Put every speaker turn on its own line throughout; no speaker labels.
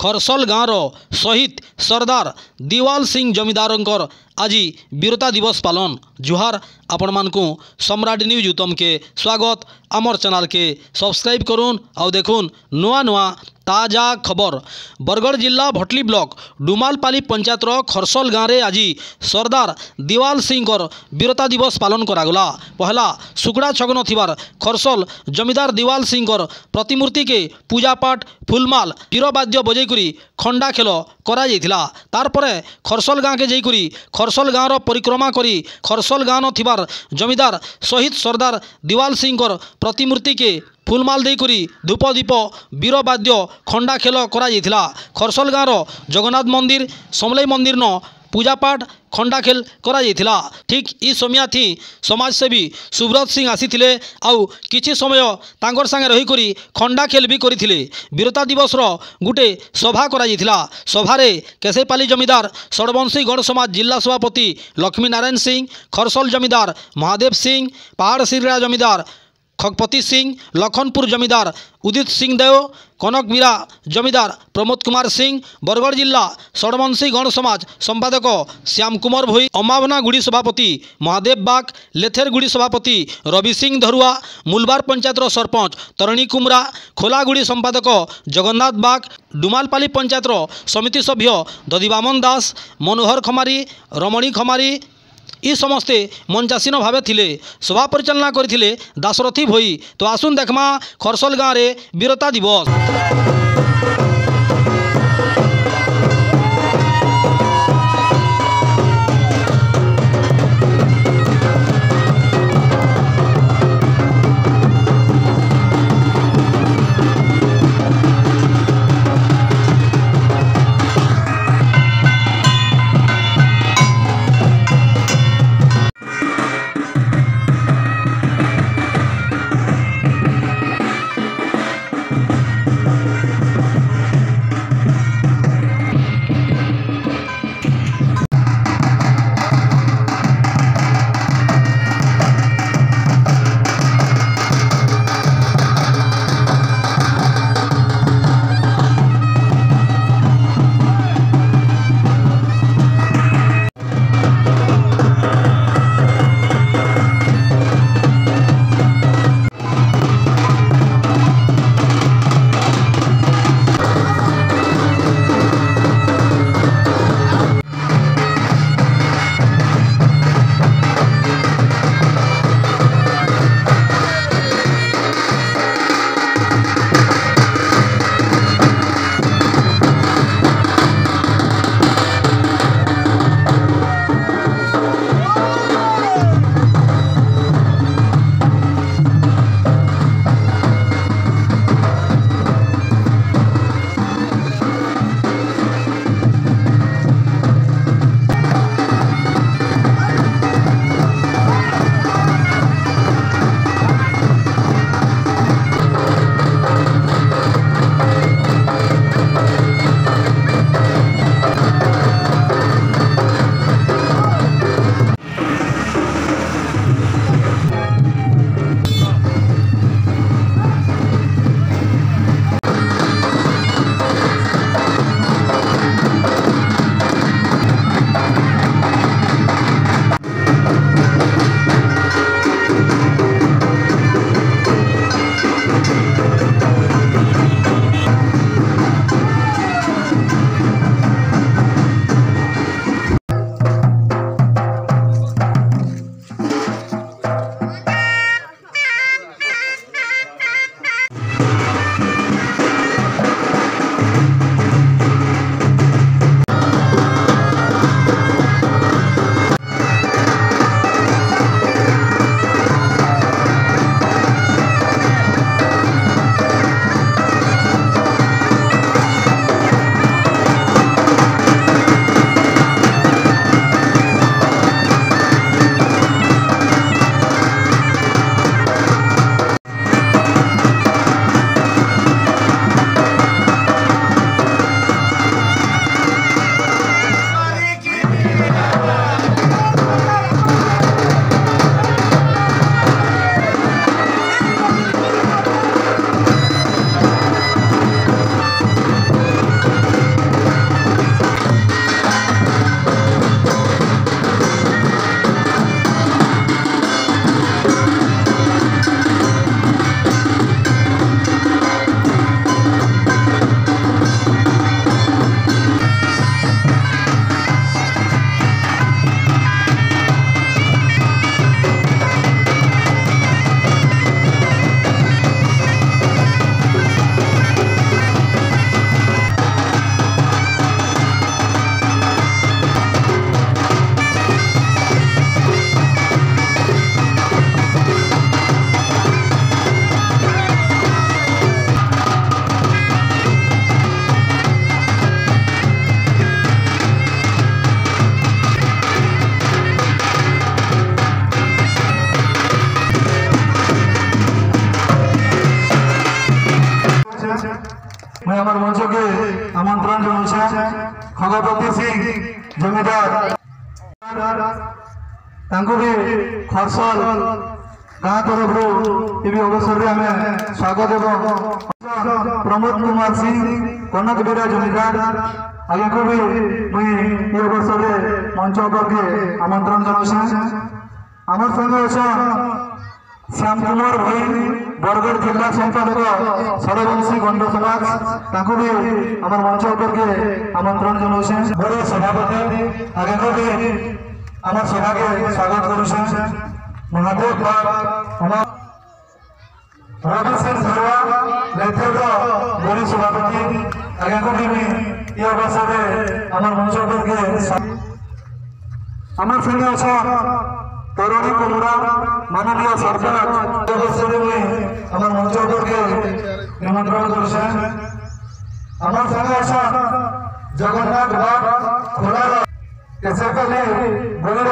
खरसल गाँवर शहीद सरदार दिवाल सिंह जमीदारंकर आज वीरता दिवस पालन। जुहार आपण मानकु सम्राट न्यूज उत्तम के स्वागत। आमर चैनल के सब्सक्राइब करूँ आउ देखून नुआ नुआ ताजा खबर। बरगढ़ जिला भटली ब्लॉक डुमालपाली पंचायतर खरसल गाँव में आज सरदार दिवाल सिंह वीरता दिवस पालन करागला। पहला सुकड़ा छगन थिबार खरसल जमीदार दिवाल सिंह प्रतिमूर्ति के पूजा पाठ फुलमाल तीरवाद्य बजैकरी खंडा खेल करा जायतिला। तार परे खरसल गाँव के जैकरी खरसल गाँवर परिक्रमा करी खरसल गाँव थिबार जमीदार शहीद सरदार दिवाल सिंह प्रतिमूर्ति के फुलमाल देकरी धूप दीप वीरवाद्य खंडा खेल करा जायतिला। खरसल गाँवर जगन्नाथ मंदिर समलाई मंदिर न पूजा पाठ खंडा खेल करा जायतिला। ठीक ई समय थी समाजसेवी सुब्रत सिंह आसीथिले आउ किछि समय तांकर संगे रही करी खंडा खेल भी करथिले। वीरता दिवस रो गुटे सभा करा जायतिला। सभारे केसेपाली जमीदार षडवंशी गण समाज जिला सभापति लक्ष्मी नारायण सिंह, खरसल जमीदार महादेव सिंह, पहाड़ सिरड़ा जमीदार खगपति सिंह, लखनपुर जमीदार उदित सिंह देव, कनक मीरा जमीदार प्रमोद कुमार सिंह, बरगढ़ जिला षडवंशी गण समाज संपादक श्याम कुमार भोई, अमावना गुड़ी सभापति महादेव बाग, लेथेर गुड़ी सभापति रवि सिंह धरुआ, मूलबार पंचायतर सरपंच तरणी कुमरा, खोलागुड़ी संपादक जगन्नाथ बाग, डुमालपाली पंचायतर समिति सभ्य दधिवामन दास, मनोहर खमारी, रमणी खमारी ई समस्ते मंचासीन भावे थिले। सभा परिचालना करथिले दाशरथी भोई। तो आसुन देखमा खरसल गाँव रे वीरता दिवस।
আমন্ত্রণ জানাচ্ছে খগপতি সিং জমিদার তাঙ্কু भी খরসল गाँ तरफ ये अवसर में आम स्वागत प्रमोद कुमार सिंह कनक बेरा जमीदार आगे को भी मुई ये अवसर में मंच पर के आमंत्रण जाना आमर संगे अच्छा श्याम कुमार भाई बरगढ़ जिला संपादक षड़वंशी गंड समाज ताकू भी आम मंच पर के आमंत्रण जाना बड़े सभापति आगे को भी आम सभा के स्वागत करुछे महादेव रवि सिंह धरवा नेतृत्व बड़ी सभापति आगे को भी ये अवसर में आम मंच पर के आम संगे अच्छा तरुणी कुमरा माननीय सरपंच अवसर में आम मंच पर के निमंत्रण करुछे आम संगे अच्छा जगन्नाथ घाट खोला केसरकाली बोलीर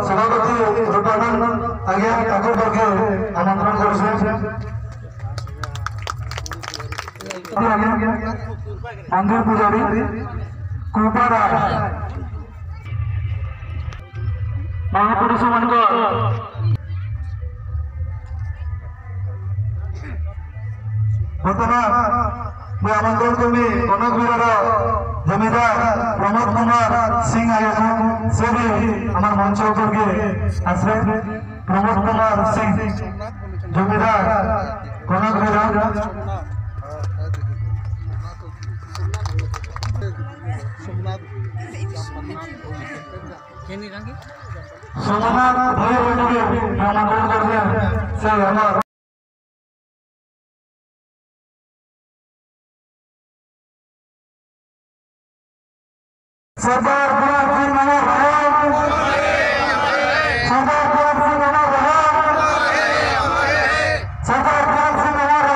सभापति रूपानंद आज्ञा ताको के आमंत्रण करुछे मंदिर पुजारी कृपारा महापुरुष मान बर्तमान मैं आमंत्रण कमी कनक बिरार जमीदार प्रमोद कुमार सिंह आए से भी हमारे मंच ऊपर के आश्रे प्रमोद कुमार सिंह जमीदार कनक बिरार सोमनाथ भाई आमंत्रण करते से हमारे सरदार भगत सिंह नगर सरदार भगत सिंह नगर सरदार भगत सिंह नगर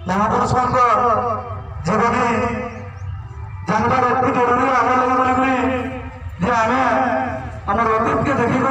महापुरुष मान जीवन जानवर अति जरूरी आम लगे बोली जे आम आम अतीत के देखिक